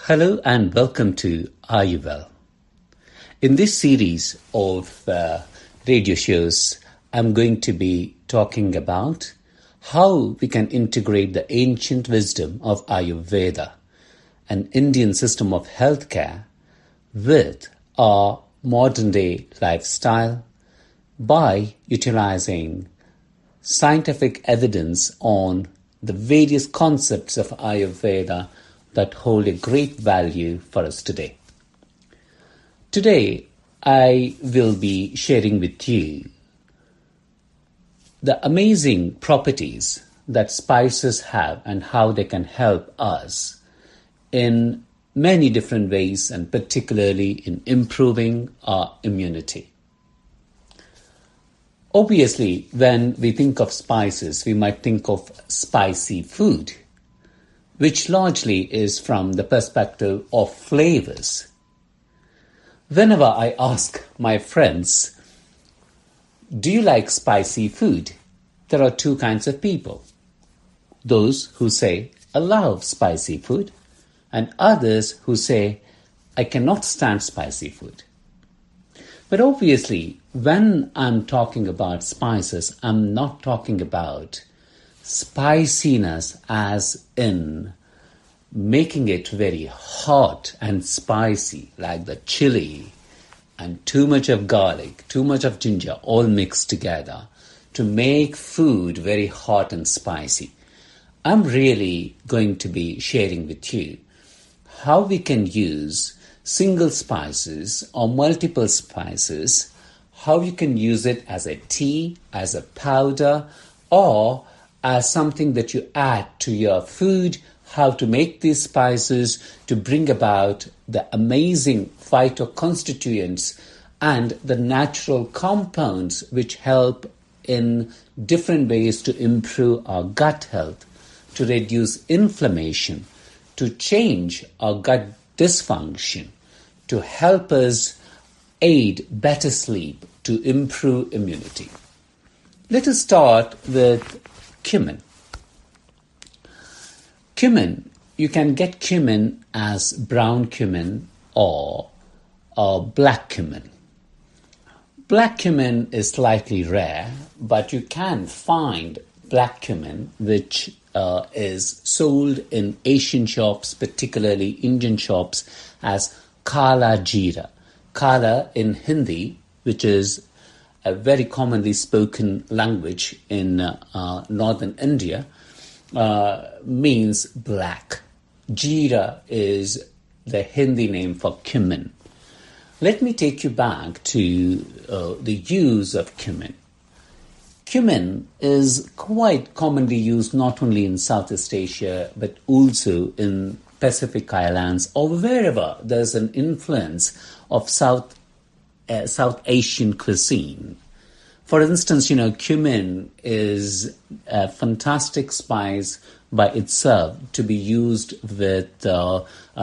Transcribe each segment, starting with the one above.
Hello and welcome to Are You Well? In this series of radio shows, I'm going to be talking about how we can integrate the ancient wisdom of Ayurveda, an Indian system of healthcare, with our modern day lifestyle by utilizing scientific evidence on the various concepts of Ayurveda that hold a great value for us today. Today, I will be sharing with you the amazing properties that spices have and how they can help us in many different ways, and particularly in improving our immunity. Obviously, when we think of spices, we might think of spicy food, which largely is from the perspective of flavors. Whenever I ask my friends, do you like spicy food? There are two kinds of people. Those who say, I love spicy food, and others who say, I cannot stand spicy food. But obviously, when I'm talking about spices, I'm not talking about spiciness as in making it very hot and spicy, like the chili and too much of garlic, too much of ginger, all mixed together to make food very hot and spicy. I'm really going to be sharing with you how we can use single spices or multiple spices, how you can use it as a tea, as a powder, or as something that you add to your food, how to make these spices to bring about the amazing phytoconstituents and the natural compounds which help in different ways to improve our gut health, to reduce inflammation, to change our gut dysfunction, to help us aid better sleep, to improve immunity. Let us start with cumin. Cumin, you can get cumin as brown cumin or black cumin. Black cumin is slightly rare, but you can find black cumin which is sold in Asian shops, particularly Indian shops, as Kala Jeera. Kala in Hindi, which is a very commonly spoken language in northern India, means black. Jeera is the Hindi name for cumin. Let me take you back to the use of cumin. Cumin is quite commonly used not only in Southeast Asia but also in Pacific Islands or wherever there's an influence of South Asian cuisine. For instance, cumin is a fantastic spice by itself to be used with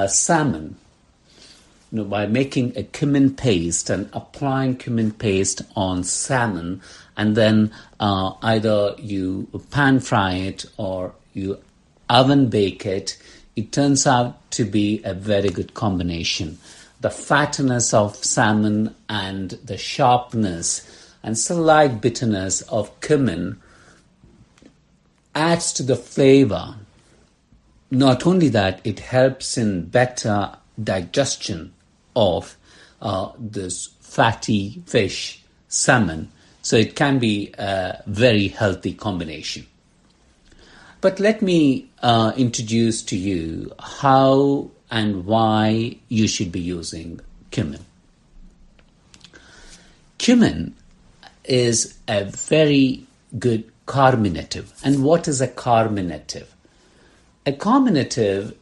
salmon. By making a cumin paste and applying cumin paste on salmon, and then either you pan fry it or you oven bake it, it turns out to be a very good combination. The fatness of salmon and the sharpness and slight bitterness of cumin adds to the flavor. Not only that, it helps in better digestion of this fatty fish, salmon. So it can be a very healthy combination. But let me introduce to you how and why you should be using cumin. Cumin is a very good carminative. And what is a carminative? A carminative,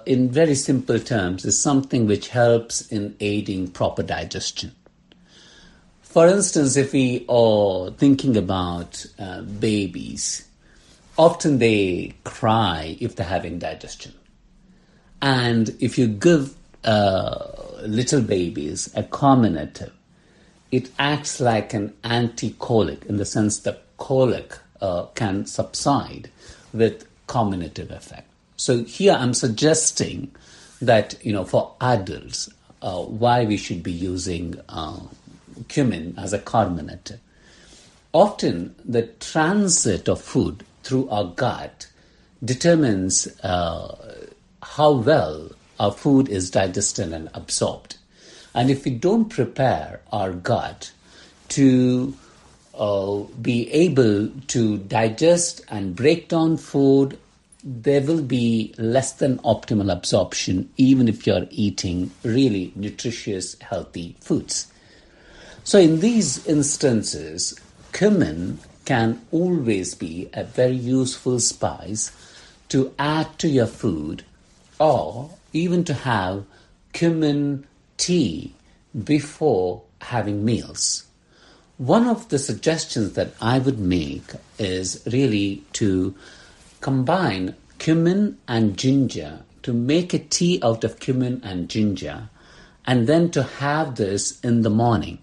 in very simple terms, is something which helps in aiding proper digestion. For instance, if we are thinking about babies, often they cry if they're having indigestion. And if you give little babies a carminative, it acts like an anti-colic in the sense that colic can subside with carminative effect. So here I'm suggesting that, for adults, why we should be using cumin as a carminative. Often the transit of food through our gut determines how well our food is digested and absorbed. And if we don't prepare our gut to be able to digest and break down food, there will be less than optimal absorption, even if you're eating really nutritious, healthy foods. So in these instances, cumin can always be a very useful spice to add to your food, or even to have cumin tea before having meals. One of the suggestions that I would make is really to combine cumin and ginger, to make a tea out of cumin and ginger, and then to have this in the morning.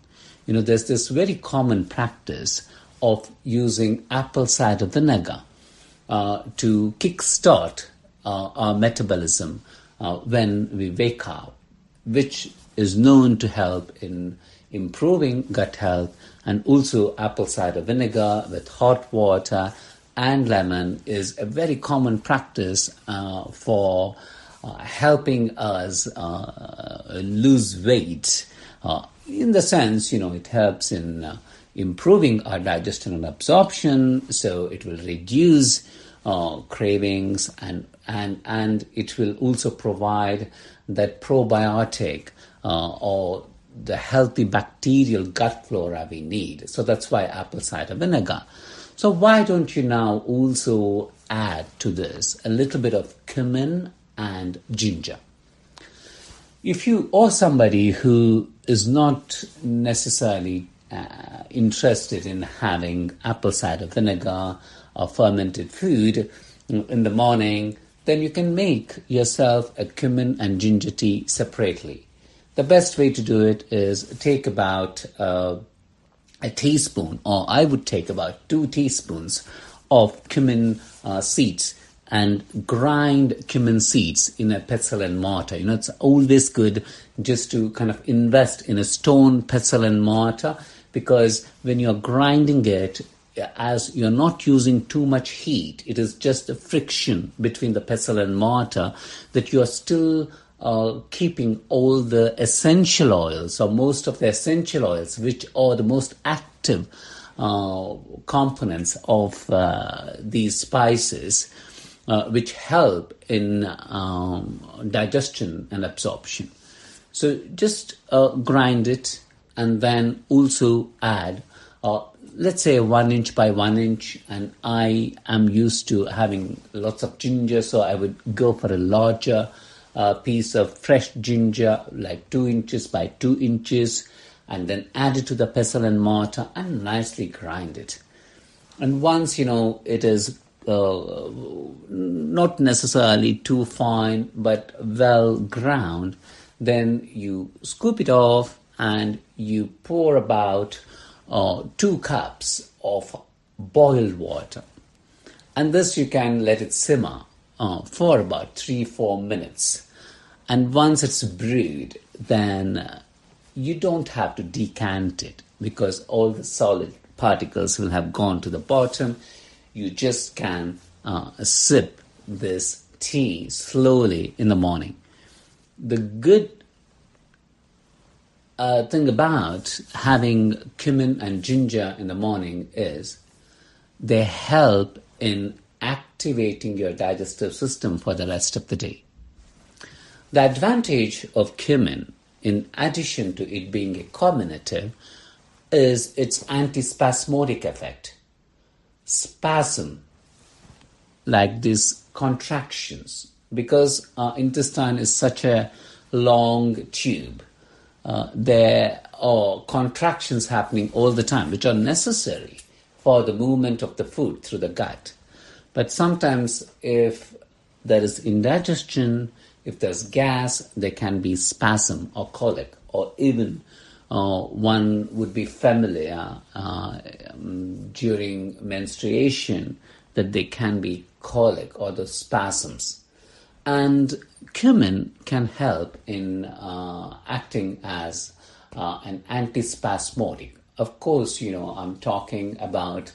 There's this very common practice of using apple cider vinegar to kickstart our metabolism when we wake up, which is known to help in improving gut health. And also apple cider vinegar with hot water and lemon is a very common practice for helping us lose weight. In the sense, it helps in improving our digestion and absorption, so it will reduce cravings, and it will also provide that probiotic or the healthy bacterial gut flora we need. So that's why apple cider vinegar. So why don't you now also add to this a little bit of cumin and ginger? If you are somebody who is not necessarily interested in having apple cider vinegar or fermented food in the morning, then you can make yourself a cumin and ginger tea separately. The best way to do it is take about a teaspoon, or I would take about 2 teaspoons of cumin seeds and grind cumin seeds in a pestle and mortar. It's always good just to kind of invest in a stone pestle and mortar, because when you're grinding it, as you're not using too much heat, it is just a friction between the pestle and mortar, that you're still keeping all the essential oils, or most of the essential oils, which are the most active components of these spices, which help in digestion and absorption. So just grind it, and then also add, let's say 1 inch by 1 inch, and I am used to having lots of ginger, so I would go for a larger piece of fresh ginger, like 2 inches by 2 inches, and then add it to the pestle and mortar and nicely grind it. And once it is not necessarily too fine but well ground, then you scoop it off and you pour about 2 cups of boiled water, and this you can let it simmer for about 3-4 minutes. And once it's brewed, then you don't have to decant it, because all the solid particles will have gone to the bottom. You just can sip this tea slowly in the morning. The good thing about having cumin and ginger in the morning is they help in activating your digestive system for the rest of the day. The advantage of cumin, in addition to it being a carminative, is its antispasmodic effect. Spasm, like these contractions, because our intestine is such a long tube, there are contractions happening all the time, which are necessary for the movement of the food through the gut. But sometimes if there is indigestion, if there's gas, there can be spasm or colic, or even one would be familiar during menstruation that there can be colic or the spasms. And cumin can help in acting as an antispasmodic. Of course, I'm talking about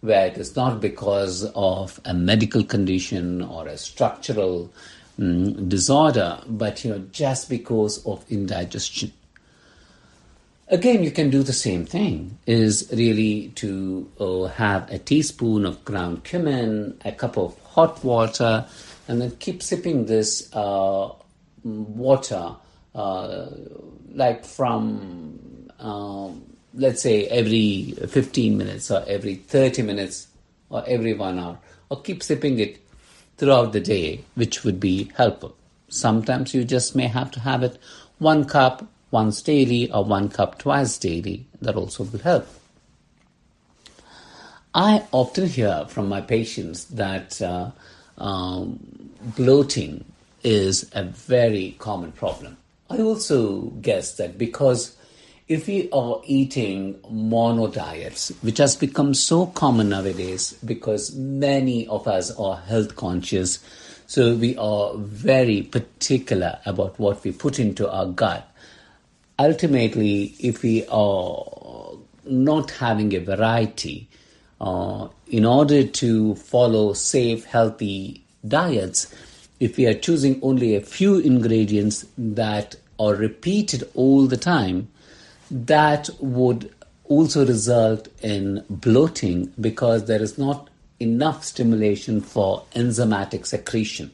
where it is not because of a medical condition or a structural disorder, but just because of indigestion. Again, you can do the same thing, is really to have a teaspoon of ground cumin, a cup of hot water, and then keep sipping this water like from, let's say, every 15 minutes or every 30 minutes or every 1 hour, or keep sipping it throughout the day, which would be helpful. Sometimes you just may have to have it 1 cup once daily or 1 cup twice daily. That also will help. I often hear from my patients that bloating is a very common problem. I also guess that because if we are eating mono diets, which has become so common nowadays because many of us are health conscious, so we are very particular about what we put into our gut. Ultimately, if we are not having a variety, in order to follow safe, healthy diets, if we are choosing only a few ingredients that are repeated all the time, that would also result in bloating because there is not enough stimulation for enzymatic secretion.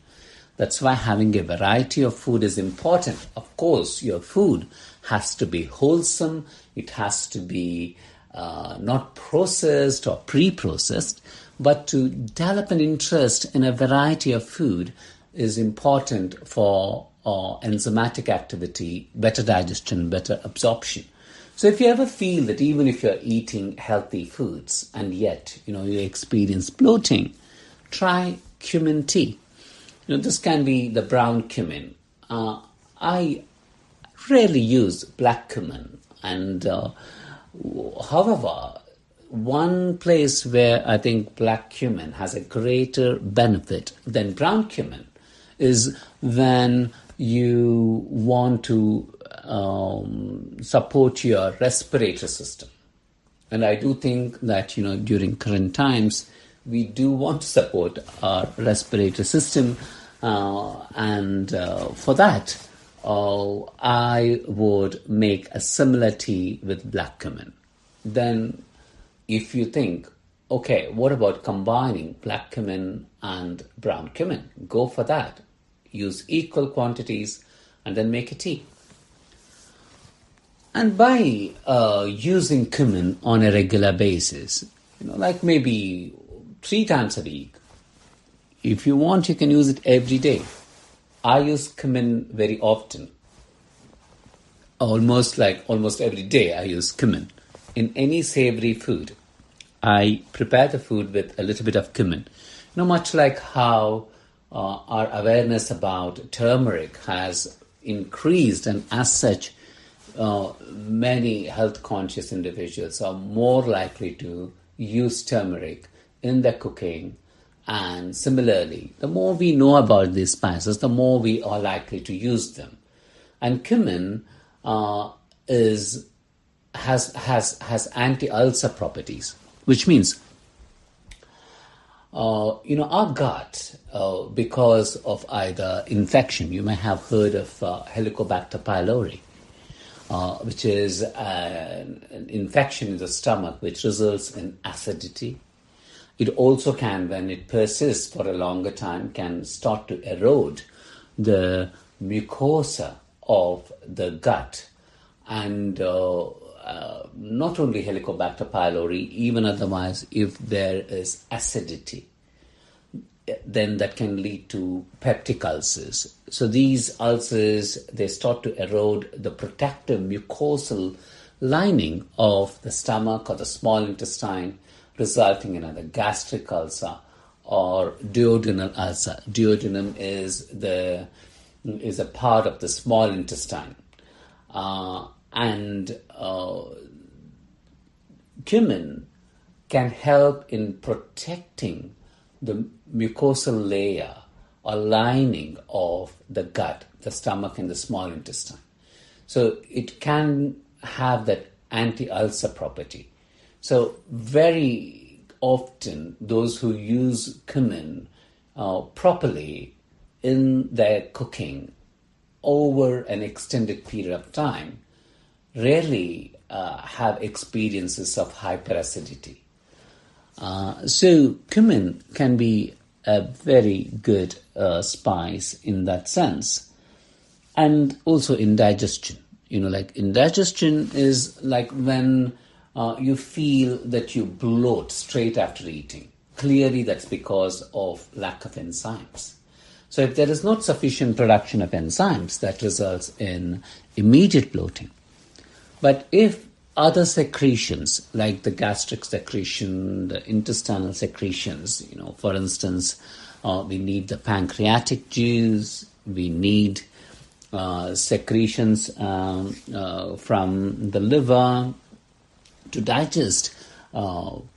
That's why having a variety of food is important. Of course, your food has to be wholesome. It has to be not processed or pre-processed, but to develop an interest in a variety of food is important for enzymatic activity, better digestion, better absorption. So if you ever feel that even if you're eating healthy foods and yet, you experience bloating, try cumin tea. This can be the brown cumin. I rarely use black cumin. And however, one place where I think black cumin has a greater benefit than brown cumin is when you want to support your respiratory system. And I do think that, during current times, we do want to support our respiratory system. And for that, I would make a similar tea with black cumin. Then if you think, okay, what about combining black cumin and brown cumin? Go for that. Use equal quantities and then make a tea. And by using cumin on a regular basis, like maybe 3 times a week, if you want, you can use it every day. I use cumin very often. Almost every day I use cumin. In any savory food, I prepare the food with a little bit of cumin. Much like how our awareness about turmeric has increased, and as such, many health-conscious individuals are more likely to use turmeric in their cooking. And similarly, the more we know about these spices, the more we are likely to use them. And cumin has anti-ulcer properties, which means our gut, because of either infection, you may have heard of Helicobacter pylori, which is an infection in the stomach which results in acidity. It also can, when it persists for a longer time, can start to erode the mucosa of the gut. And not only Helicobacter pylori, even otherwise, if there is acidity, then that can lead to peptic ulcers. So these ulcers, they start to erode the protective mucosal lining of the stomach or the small intestine, resulting in either gastric ulcer or duodenal ulcer. Duodenum is a part of the small intestine, and cumin can help in protecting the mucosal layer or lining of the gut, the stomach and the small intestine. So it can have that anti-ulcer property. So very often those who use cumin properly in their cooking over an extended period of time rarely have experiences of hyperacidity. So cumin can be a very good spice in that sense. And also indigestion. Like indigestion is like when you feel that you bloat straight after eating. Clearly that's because of lack of enzymes. So if there is not sufficient production of enzymes, that results in immediate bloating. But if other secretions, like the gastric secretion, the intestinal secretions, for instance, we need the pancreatic juice, we need secretions from the liver to digest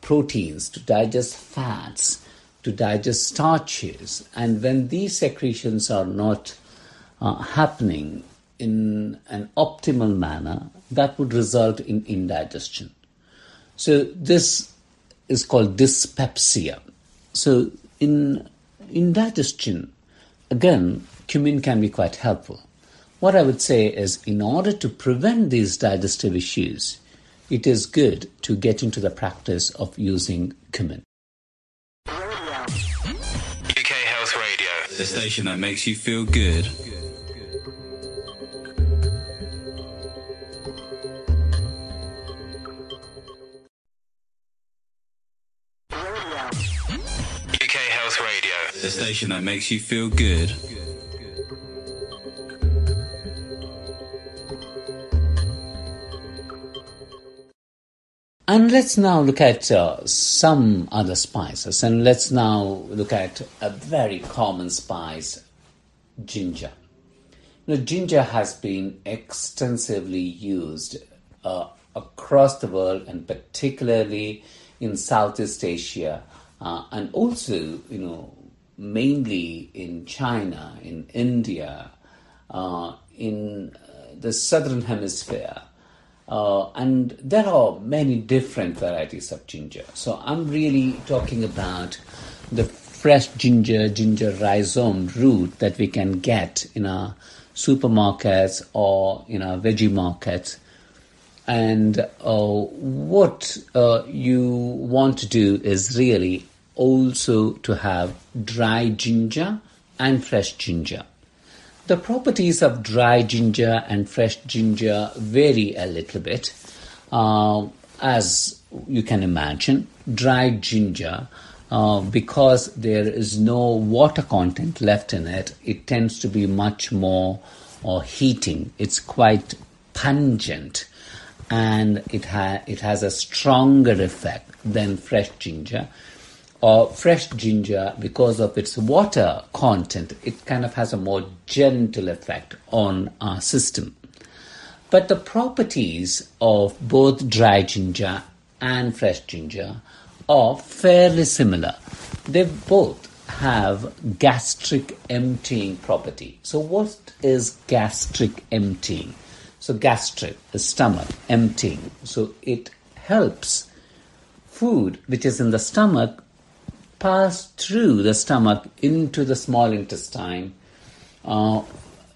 proteins, to digest fats, to digest starches. And when these secretions are not happening in an optimal manner, that would result in indigestion. So this is called dyspepsia. So in indigestion, again, cumin can be quite helpful. What I would say is, in order to prevent these digestive issues, it is good to get into the practice of using cumin. UK Health Radio, the station that makes you feel good. UK Health Radio, the station that makes you feel good. And let's now look at some other spices. And let's now look at a very common spice, ginger. Ginger has been extensively used across the world, and particularly in Southeast Asia, and also, mainly in China, in India, in the southern hemisphere. And there are many different varieties of ginger. So I'm really talking about the fresh ginger rhizome root that we can get in our supermarkets or in our veggie markets. And what you want to do is really also to have dry ginger and fresh ginger. The properties of dry ginger and fresh ginger vary a little bit. As you can imagine, dry ginger, because there is no water content left in it, it tends to be much more heating. It's quite pungent, and it has a stronger effect than fresh ginger. Fresh ginger, because of its water content, it kind of has a more gentle effect on our system. But the properties of both dry ginger and fresh ginger are fairly similar. They both have gastric emptying property. So what is gastric emptying? So gastric, the stomach, emptying. So it helps food which is in the stomach pass through the stomach into the small intestine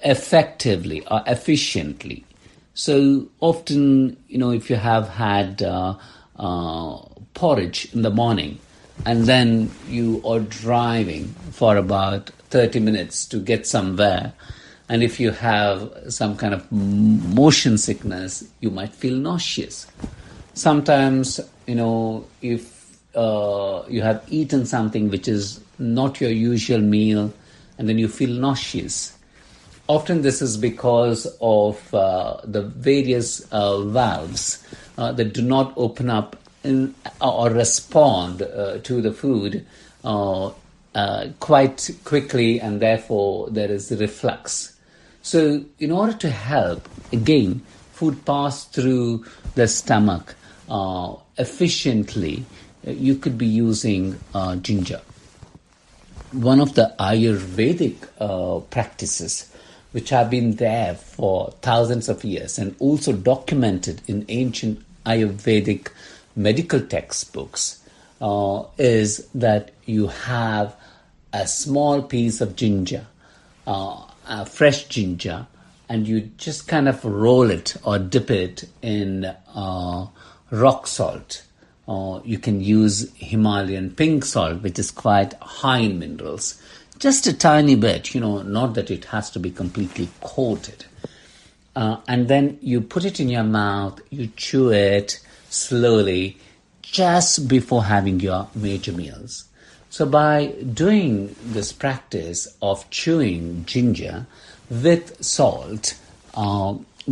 effectively or efficiently. So often, if you have had porridge in the morning and then you are driving for about 30 minutes to get somewhere, and if you have some kind of motion sickness, you might feel nauseous. Sometimes, if you have eaten something which is not your usual meal, and then you feel nauseous. Often this is because of the various valves that do not open up or respond to the food quite quickly, and therefore there is reflux. So in order to help, again, food pass through the stomach efficiently, you could be using ginger. One of the Ayurvedic practices which have been there for thousands of years and also documented in ancient Ayurvedic medical textbooks is that you have a small piece of ginger, a fresh ginger, and you just kind of roll it or dip it in rock salt. You can use Himalayan pink salt, which is quite high in minerals. Just a tiny bit, not that it has to be completely coated. And then you put it in your mouth, you chew it slowly just before having your major meals. So by doing this practice of chewing ginger with salt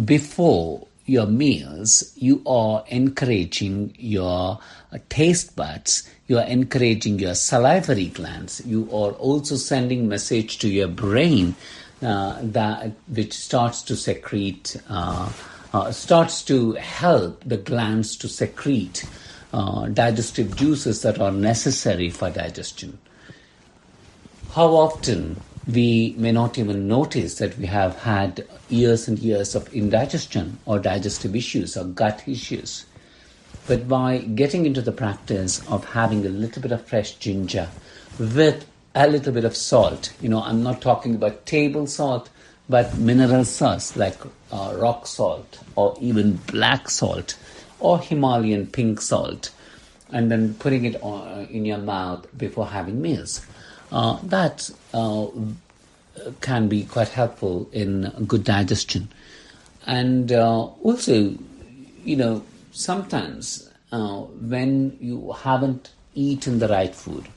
before your meals, you are encouraging your taste buds, you are encouraging your salivary glands, you are also sending message to your brain which starts to secrete, starts to help the glands to secrete digestive juices that are necessary for digestion. How often we may not even notice that we have had years and years of indigestion or digestive issues or gut issues. But by getting into the practice of having a little bit of fresh ginger with a little bit of salt, I'm not talking about table salt, but mineral salts like rock salt or even black salt or Himalayan pink salt, and then putting it in your mouth before having meals. That can be quite helpful in good digestion. And also, sometimes when you haven't eaten the right food,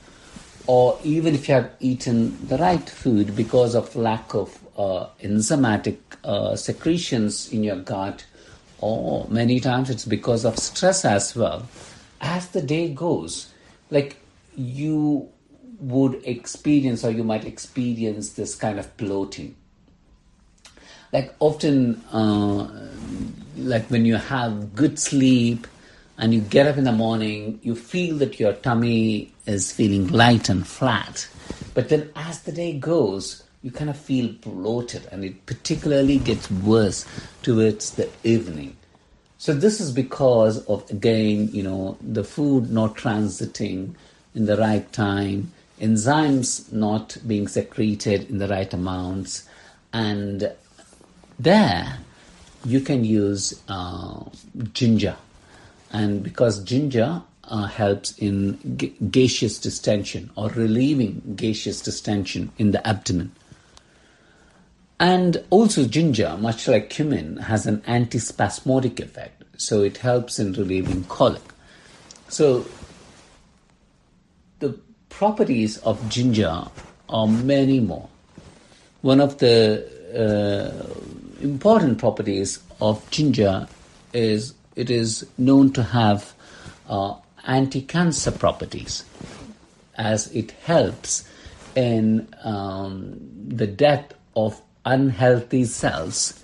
or even if you have eaten the right food because of lack of enzymatic secretions in your gut, or many times it's because of stress as well, as the day goes, like you would experience, or you might experience, this kind of bloating. Like often, like when you have good sleep and you get up in the morning, you feel that your tummy is feeling light and flat. But then as the day goes, you kind of feel bloated, and it particularly gets worse towards the evening. So this is because of, again, the food not transiting in the right time, enzymes not being secreted in the right amounts, and there you can use ginger. And because ginger helps in gaseous distension or relieving gaseous distension in the abdomen. And also ginger, much like cumin, has an antispasmodic effect. So it helps in relieving colic. So the properties of ginger are many more. One of the important properties of ginger is it is known to have anti-cancer properties, as it helps in the death of unhealthy cells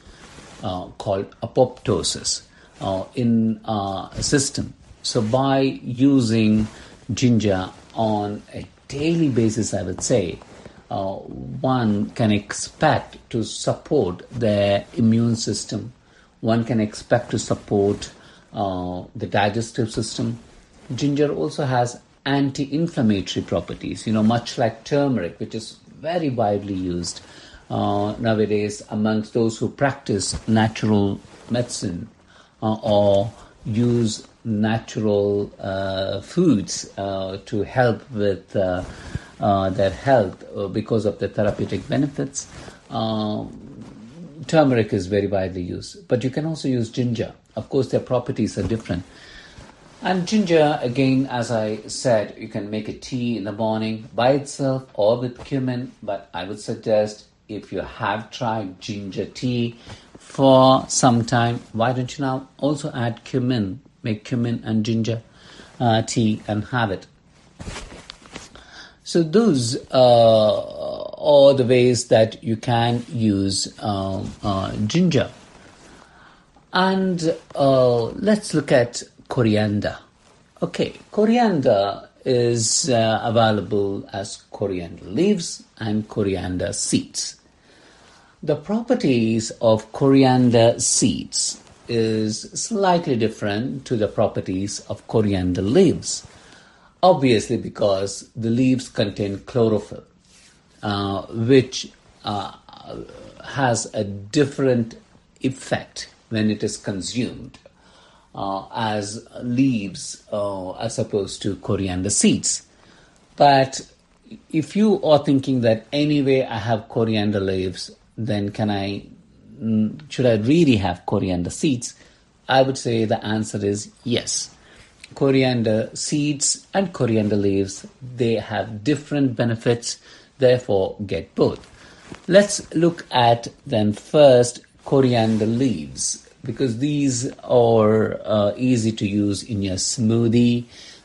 called apoptosis in our system. So by using ginger on a daily basis, I would say, one can expect to support their immune system. One can expect to support the digestive system. Ginger also has anti-inflammatory properties, much like turmeric, which is very widely used nowadays amongst those who practice natural medicine or use natural foods to help with their health because of the therapeutic benefits. Turmeric is very widely used, but you can also use ginger. Of course, their properties are different. And ginger, again, as I said, you can make a tea in the morning by itself or with cumin, but I would suggest, if you have tried ginger tea for some time, why don't you now also add cumin? Make cumin and ginger tea and have it. So those are the ways that you can use ginger. And let's look at coriander. Okay, coriander is available as coriander leaves and coriander seeds. The properties of coriander seeds is slightly different to the properties of coriander leaves. Obviously, because the leaves contain chlorophyll, which has a different effect when it is consumed as leaves as opposed to coriander seeds. But if you are thinking that anyway I have coriander leaves, then should I really have coriander seeds? I would say the answer is yes. Coriander seeds and coriander leaves, they have different benefits, therefore get both. Let's look at then first coriander leaves, because these are easy to use in your smoothie.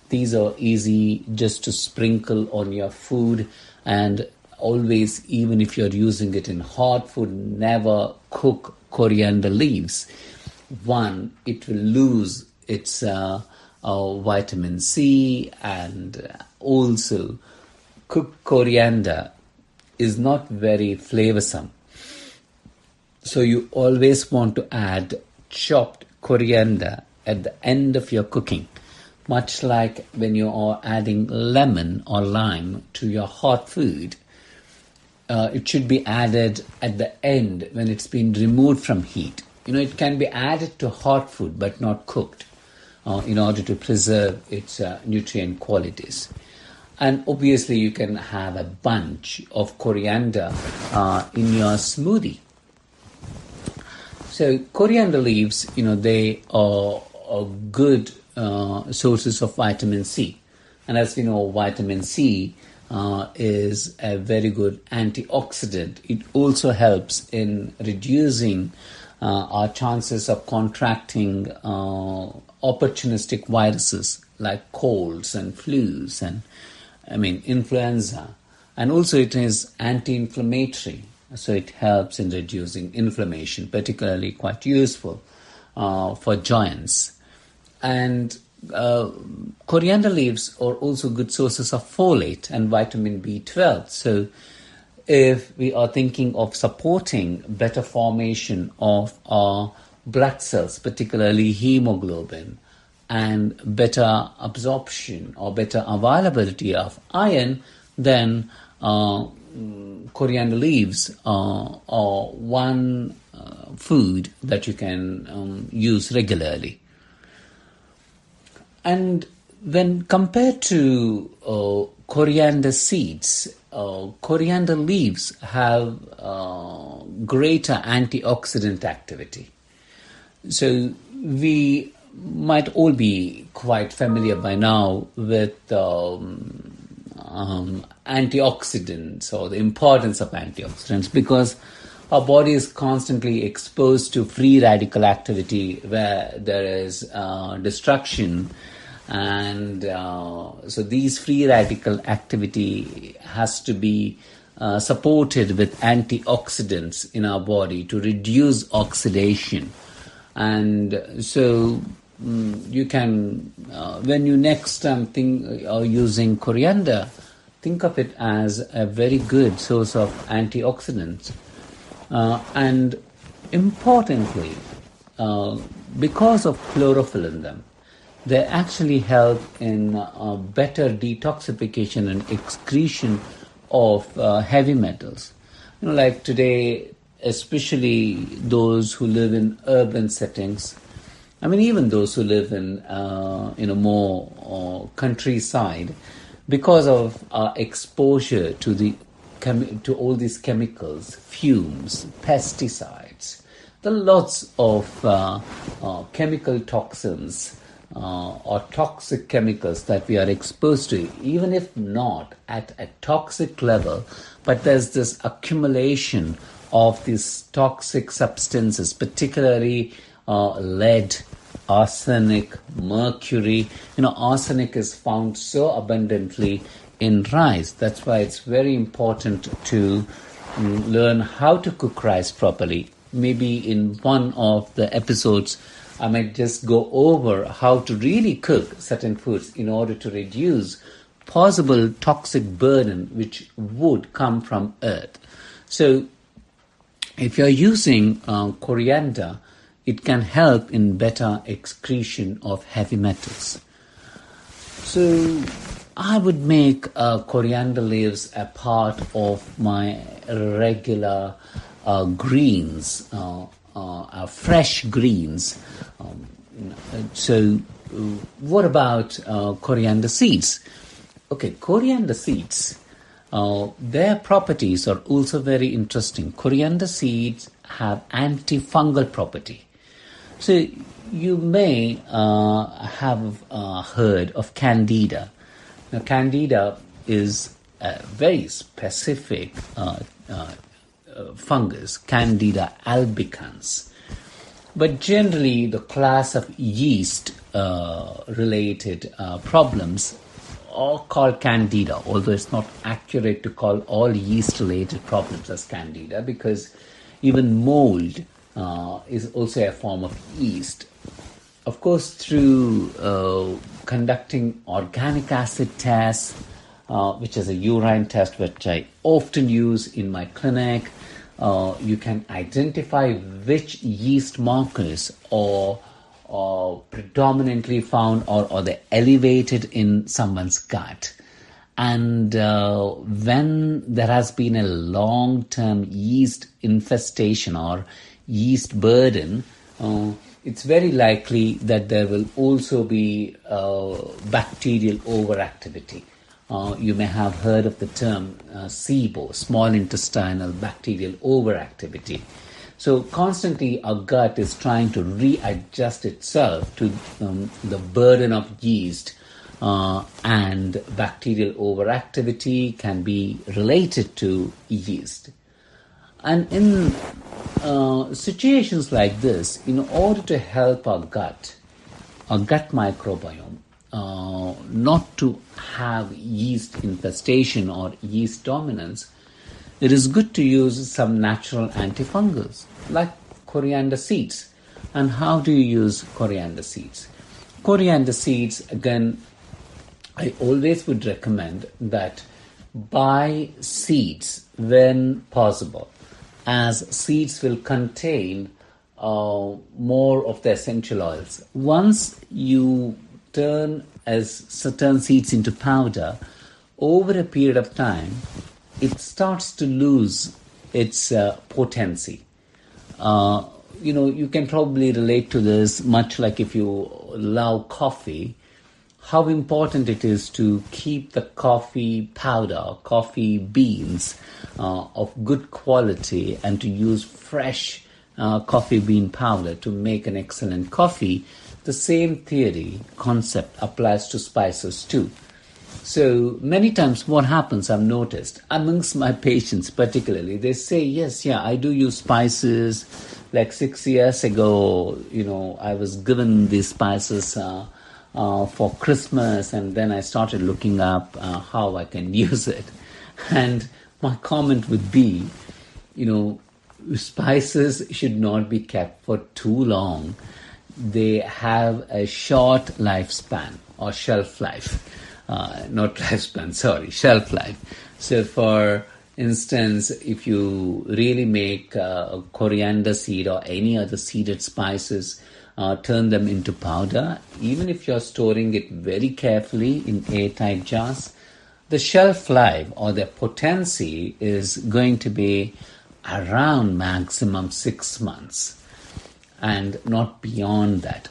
These are easy just to sprinkle on your food, and always, even if you're using it in hot food, never cook coriander leaves. One, it will lose its vitamin C, and also cooked coriander is not very flavorsome. So you always want to add chopped coriander at the end of your cooking, much like when you are adding lemon or lime to your hot food. It should be added at the end when it's been removed from heat. It can be added to hot food but not cooked in order to preserve its nutrient qualities. And obviously you can have a bunch of coriander in your smoothie. So coriander leaves, they are good sources of vitamin C. And as we know, vitamin C is a very good antioxidant. It also helps in reducing our chances of contracting opportunistic viruses like colds and flus and influenza. And also it is anti-inflammatory, so it helps in reducing inflammation, particularly quite useful for joints. And coriander leaves are also good sources of folate and vitamin B12. So if we are thinking of supporting better formation of our blood cells, particularly hemoglobin, and better absorption or better availability of iron, then coriander leaves are one food that you can use regularly. And when compared to coriander seeds, coriander leaves have greater antioxidant activity. So we might all be quite familiar by now with antioxidants or the importance of antioxidants, because our body is constantly exposed to free radical activity where there is destruction. And so these free radical activity has to be supported with antioxidants in our body to reduce oxidation. And so you can, when you next think or using coriander, think of it as a very good source of antioxidants. And importantly, because of chlorophyll in them, they actually help in better detoxification and excretion of heavy metals. Like today, especially those who live in urban settings, even those who live in more countryside, because of exposure to all these chemicals, fumes, pesticides, there are lots of chemical toxins or toxic chemicals that we are exposed to, even if not at a toxic level, but there's this accumulation of these toxic substances, particularly lead, arsenic, mercury. Arsenic is found so abundantly in rice. That's why it's very important to learn how to cook rice properly. Maybe in one of the episodes, I might just go over how to really cook certain foods in order to reduce possible toxic burden which would come from earth. So if you're using coriander, it can help in better excretion of heavy metals. So I would make coriander leaves a part of my regular greens, fresh greens. So what about coriander seeds? Okay, coriander seeds, their properties are also very interesting. Coriander seeds have antifungal property. So you may have heard of candida. Now, candida is a very specific fungus, Candida albicans. But generally, the class of yeast related problems are called candida, although it's not accurate to call all yeast related problems as candida, because even mold is also a form of yeast. Of course, through conducting organic acid tests, which is a urine test which I often use in my clinic, you can identify which yeast markers are predominantly found or they're elevated in someone's gut. And when there has been a long-term yeast infestation or yeast burden, it's very likely that there will also be bacterial overactivity. You may have heard of the term SIBO, small intestinal bacterial overactivity. So constantly our gut is trying to readjust itself to the burden of yeast, and bacterial overactivity can be related to yeast. And in situations like this, in order to help our gut microbiome, not to have yeast infestation or yeast dominance, it is good to use some natural antifungals like coriander seeds. And how do you use coriander seeds? Coriander seeds, again, I always would recommend that buy seeds when possible, as seeds will contain more of the essential oils. Once you turn seeds into powder, over a period of time, it starts to lose its potency. You can probably relate to this, much like if you love coffee, how important it is to keep the coffee powder, coffee beans of good quality, and to use fresh coffee bean powder to make an excellent coffee. The same concept applies to spices too. So many times what happens, I've noticed, amongst my patients particularly, they say, yes, I do use spices. Like 6 years ago, I was given these spices for Christmas, and then I started looking up how I can use it. And my comment would be, spices should not be kept for too long. They have a short lifespan or shelf life. Not lifespan, sorry, shelf life. So for instance, if you really make a coriander seed or any other seeded spices, turn them into powder, even if you're storing it very carefully in airtight jars, the shelf life or the potency is going to be around maximum 6 months and not beyond that.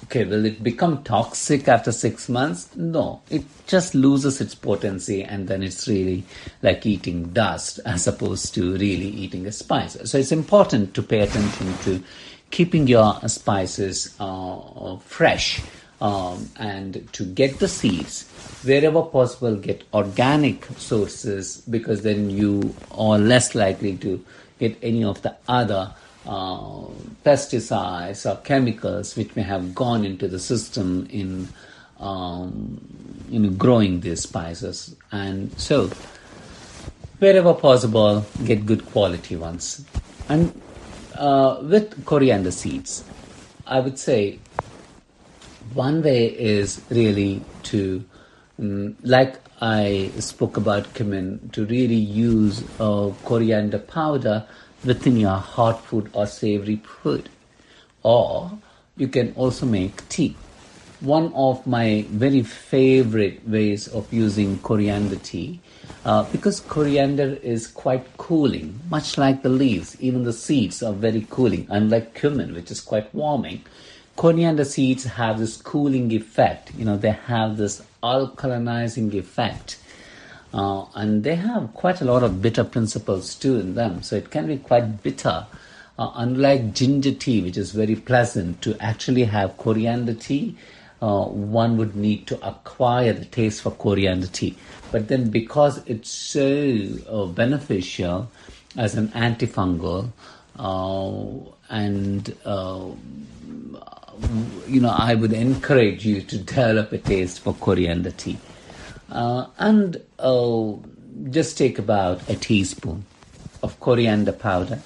Okay, will it become toxic after 6 months? No, it just loses its potency, and then it's really like eating dust as opposed to really eating a spice. So it's important to pay attention to keeping your spices fresh, and to get the seeds wherever possible, get organic sources, because then you are less likely to get any of the other pesticides or chemicals which may have gone into the system in growing these spices. And so, wherever possible, get good quality ones. And with coriander seeds, I would say one way is really to, like I spoke about cumin, to really use coriander powder within your hot food or savory food. Or you can also make tea. One of my very favorite ways of using coriander tea, because coriander is quite cooling, much like the leaves, even the seeds are very cooling, unlike cumin, which is quite warming. Coriander seeds have this cooling effect, they have this alkalinizing effect. And they have quite a lot of bitter principles too in them, so it can be quite bitter. Unlike ginger tea, which is very pleasant, to actually have coriander tea, one would need to acquire the taste for coriander tea. But then because it's so beneficial as an antifungal, and I would encourage you to develop a taste for coriander tea. And just take about a teaspoon of coriander powder.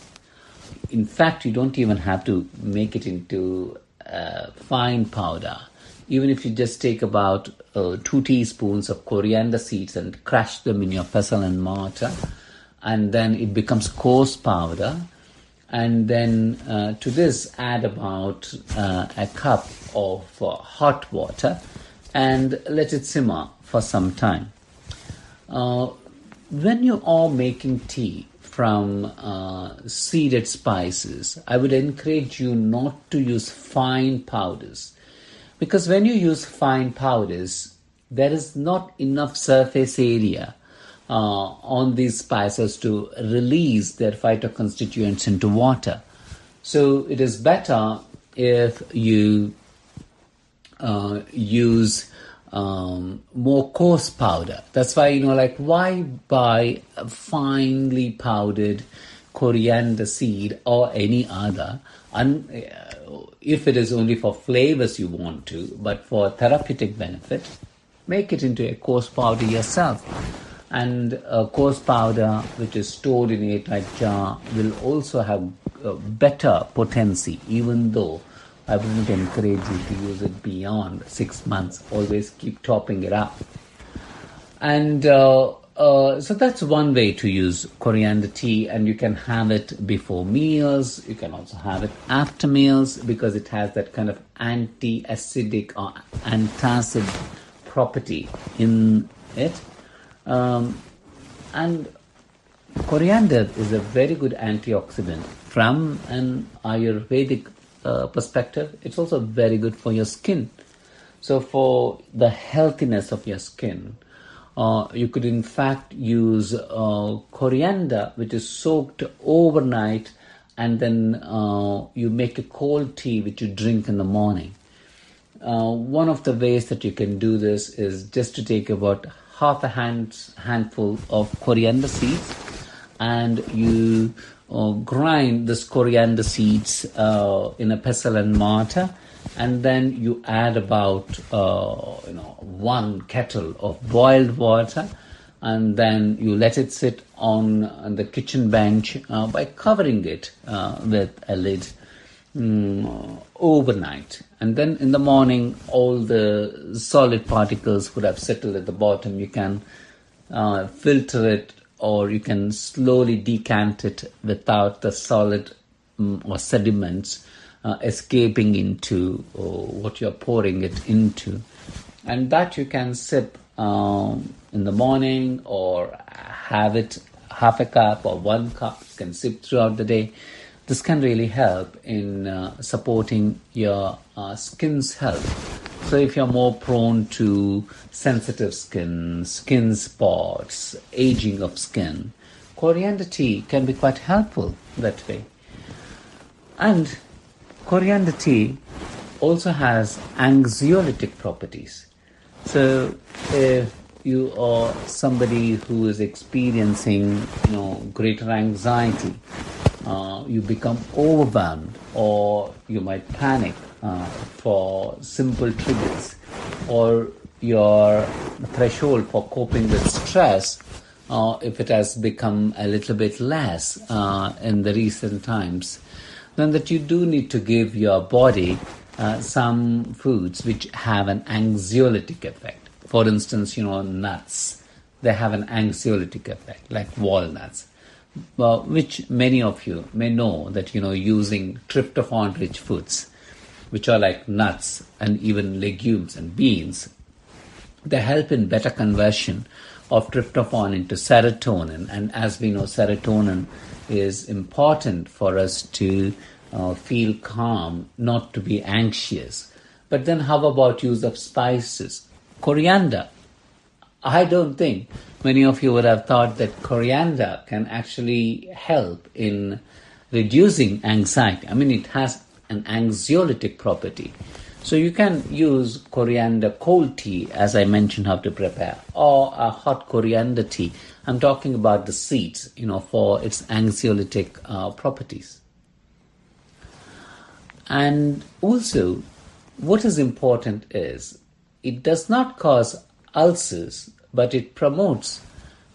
In fact, you don't even have to make it into fine powder. Even if you just take about 2 teaspoons of coriander seeds and crush them in your pestle and mortar, and then it becomes coarse powder. And then to this add about a cup of hot water and let it simmer for some time. When you are making tea from seeded spices, I would encourage you not to use fine powders, because when you use fine powders, there is not enough surface area on these spices to release their phytoconstituents into water. So it is better if you use more coarse powder. That's why, why buy a finely powdered coriander seed or any other, if it is only for flavors you want to, but for therapeutic benefit, make it into a coarse powder yourself. And a coarse powder which is stored in an airtight jar will also have better potency, even though I wouldn't encourage you to use it beyond 6 months. Always keep topping it up. And so that's one way to use coriander tea, and you can have it before meals. You can also have it after meals because it has that kind of anti-acidic or antacid property in it. And coriander is a very good antioxidant from an Ayurvedic perspective. It's also very good for your skin. So for the healthiness of your skin, you could in fact use coriander, which is soaked overnight, and then you make a cold tea which you drink in the morning. One of the ways that you can do this is just to take about half a handful of coriander seeds, and you grind this coriander seeds in a pestle and mortar, and then you add about 1 kettle of boiled water, and then you let it sit on the kitchen bench by covering it with a lid overnight. And then in the morning, all the solid particles would have settled at the bottom. You can filter it, or you can slowly decant it without the solid or sediments escaping into what you're pouring it into. And that you can sip in the morning, or have it half a cup or 1 cup. You can sip throughout the day. This can really help in supporting your skin's health. So if you're more prone to sensitive skin, skin spots, aging of skin, coriander tea can be quite helpful that way. And coriander tea also has anxiolytic properties. So if you are somebody who is experiencing greater anxiety, you become overwhelmed, or you might panic for simple triggers, or your threshold for coping with stress, if it has become a little bit less in the recent times, then that you do need to give your body some foods which have an anxiolytic effect. For instance, nuts, they have an anxiolytic effect, like walnuts, which many of you may know that, using tryptophan-rich foods, which are like nuts and even legumes and beans, they help in better conversion of tryptophan into serotonin. And as we know, serotonin is important for us to feel calm, not to be anxious. But then how about use of spices? Coriander. I don't think many of you would have thought that coriander can actually help in reducing anxiety. I mean, it has an anxiolytic property. So you can use coriander cold tea, as I mentioned how to prepare, or a hot coriander tea. I'm talking about the seeds, for its anxiolytic properties. And also, what is important is it does not cause ulcers, but it promotes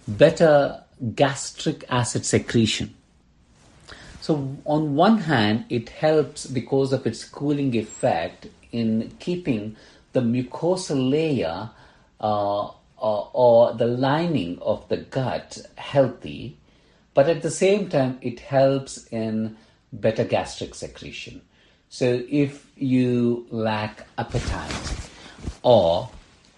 better gastric acid secretion. So on one hand, it helps because of its cooling effect in keeping the mucosal layer or the lining of the gut healthy, but at the same time, it helps in better gastric secretion. So if you lack appetite, or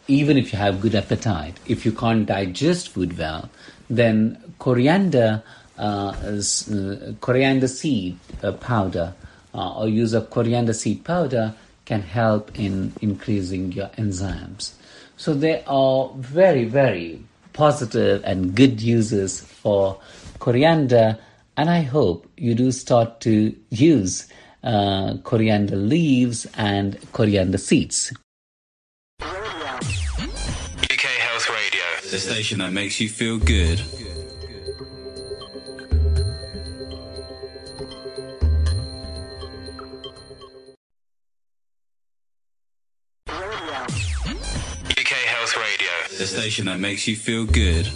even if you have good appetite, if you can't digest food well, then coriander seed powder or use of coriander seed powder can help in increasing your enzymes. So there are very, very positive and good uses for coriander, and I hope you do start to use coriander leaves and coriander seeds. UK Health Radio, the station that makes you feel good. UK Health Radio, the station that makes you feel good.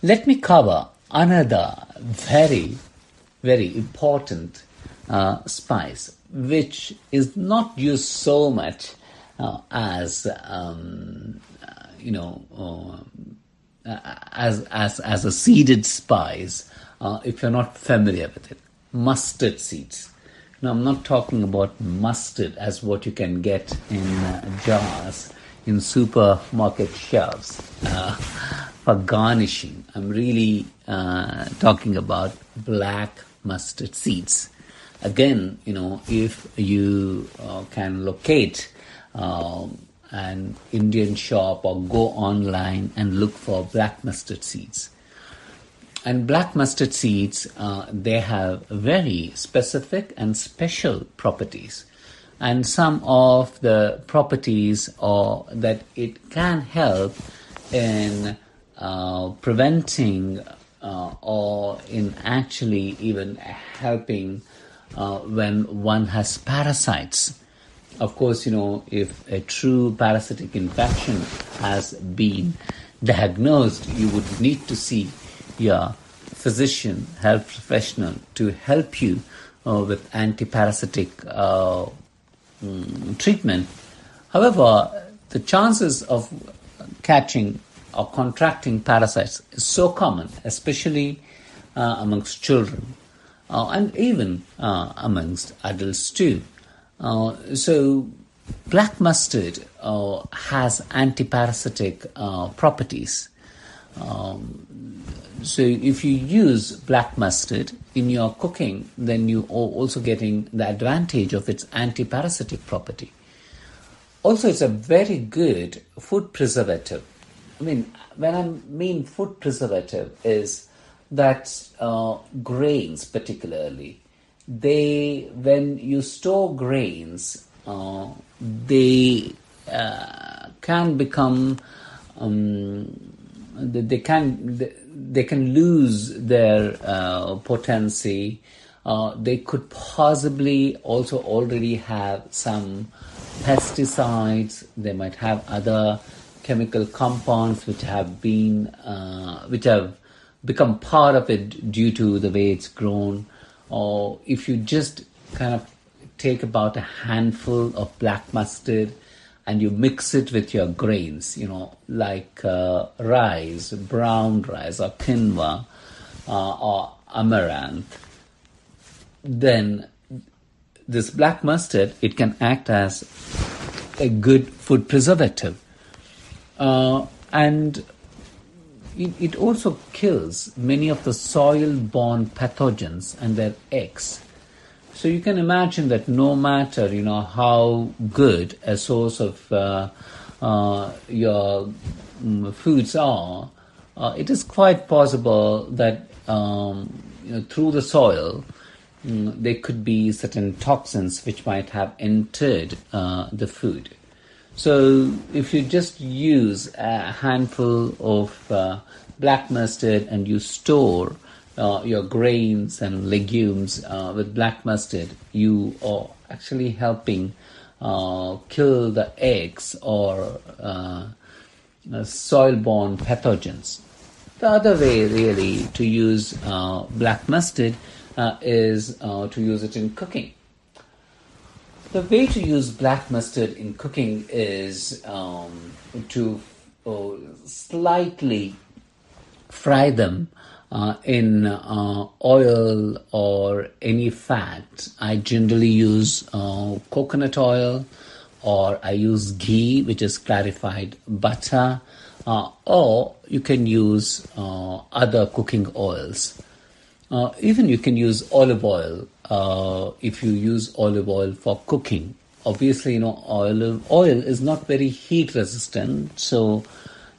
Let me cover another very, very important spice, which is not used so much as a seeded spice. If you're not familiar with it, mustard seeds. Now, I'm not talking about mustard as what you can get in jars in supermarket shelves for garnishing. I'm really talking about black mustard seeds. Again, if you can locate an Indian shop or go online and look for black mustard seeds. And black mustard seeds, they have very specific and special properties. And some of the properties are that it can help in preventing or in actually even helping when one has parasites. Of course, if a true parasitic infection has been diagnosed, you would need to see your physician, health professional, to help you with anti-parasitic treatment. However, the chances of catching or contracting parasites is so common, especially amongst children and even amongst adults too. So black mustard has anti-parasitic properties. So if you use black mustard in your cooking, then you are also getting the advantage of its anti-parasitic property. Also, it's a very good food preservative. I mean, when I mean food preservative is that grains particularly, when you store grains, they can become they can lose their potency. They could possibly also already have some pesticides. They might have other chemical compounds which have become part of it due to the way it's grown. Or if you just kind of take about a handful of black mustard and you mix it with your grains, like rice, brown rice, or quinoa, or amaranth, then this black mustard, it can act as a good food preservative. And it also kills many of the soil-borne pathogens and their eggs. So you can imagine that no matter, how good a source of your foods are, it is quite possible that through the soil there could be certain toxins which might have entered the food. So if you just use a handful of black mustard and you store your grains and legumes with black mustard, you are actually helping kill the eggs or soil-borne pathogens. The other way really to use black mustard is to use it in cooking. The way to use black mustard in cooking is to slightly fry them in oil or any fat. I generally use coconut oil, or I use ghee, which is clarified butter, or you can use other cooking oils. Even you can use olive oil if you use olive oil for cooking. Obviously, olive oil is not very heat resistant, so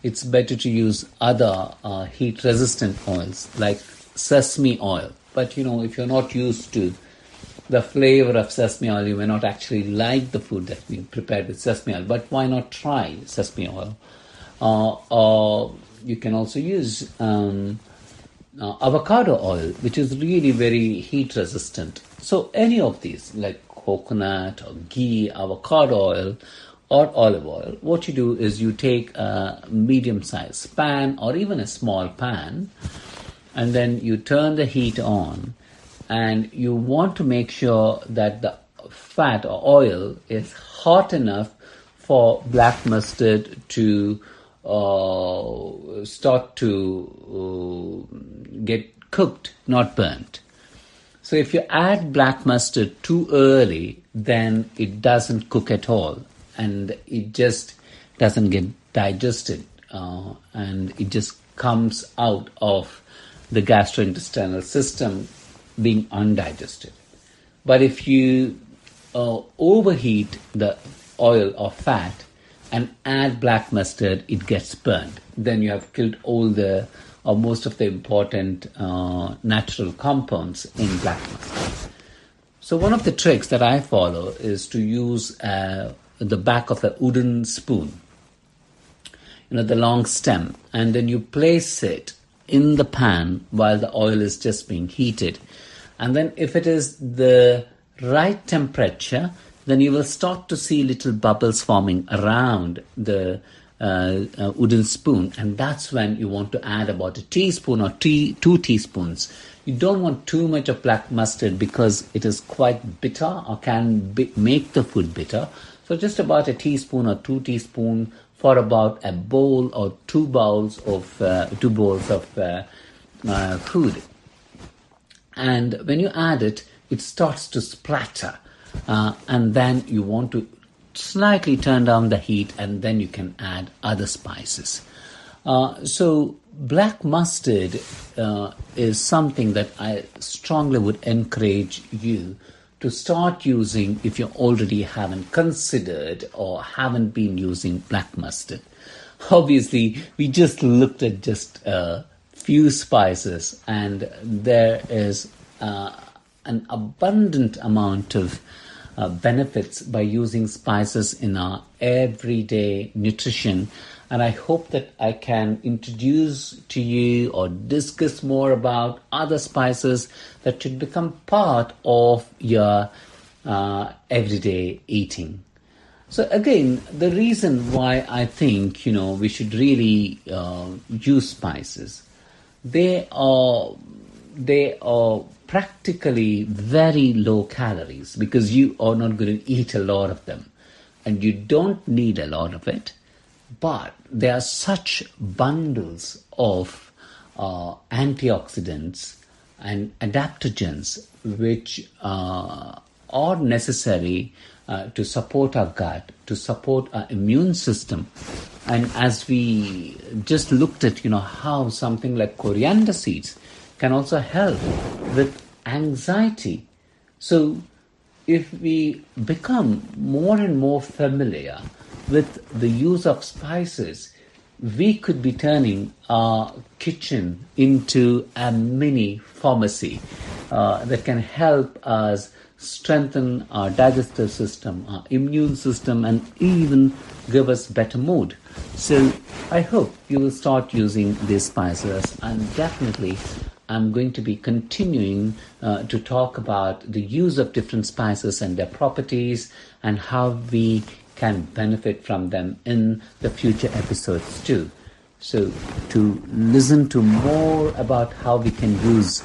it's better to use other heat-resistant oils like sesame oil. But, if you're not used to the flavor of sesame oil, you may not actually like the food that's been prepared with sesame oil. But why not try sesame oil? Or you can also use avocado oil, which is really very heat-resistant. So any of these, like coconut or ghee, avocado oil, or olive oil, what you do is you take a medium-sized pan or even a small pan, and then you turn the heat on, and you want to make sure that the fat or oil is hot enough for black mustard to start to get cooked, not burnt. So if you add black mustard too early, then it doesn't cook at all, and it just doesn't get digested, and it just comes out of the gastrointestinal system being undigested. But if you overheat the oil or fat and add black mustard, it gets burned. Then you have killed all the or most of the important natural compounds in black mustard. So one of the tricks that I follow is to use the back of a wooden spoon, the long stem, and then you place it in the pan while the oil is just being heated. And then if it is the right temperature, then you will start to see little bubbles forming around the wooden spoon, and that's when you want to add about a teaspoon or 2 teaspoons. You don't want too much of black mustard because it is quite bitter or can make the food bitter. So just about a teaspoon or 2 teaspoons for about a bowl or 2 bowls of food. And when you add it, it starts to splatter, and then you want to slightly turn down the heat, and then you can add other spices. So black mustard is something that I strongly would encourage you to start using if you already haven't considered or haven't been using black mustard. Obviously, we just looked at just a few spices, and there is an abundant amount of benefits by using spices in our everyday nutrition, And I hope that I can introduce to you or discuss more about other spices that should become part of your everyday eating. So again, the reason why I think, we should really use spices, they are practically very low calories because you are not going to eat a lot of them and you don't need a lot of it, but they are such bundles of antioxidants and adaptogens which are necessary to support our gut, to support our immune system. And as we just looked at, how something like coriander seeds can also help with anxiety. So if we become more and more familiar with the use of spices, we could be turning our kitchen into a mini pharmacy that can help us strengthen our digestive system, our immune system, and even give us better mood. So I hope you will start using these spices, and definitely I'm going to be continuing to talk about the use of different spices and their properties and how we can benefit from them in the future episodes too. So to listen to more about how we can use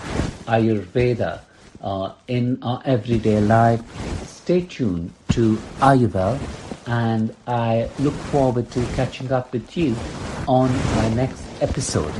Ayurveda in our everyday life, stay tuned to Ayurveda, and I look forward to catching up with you on my next episode.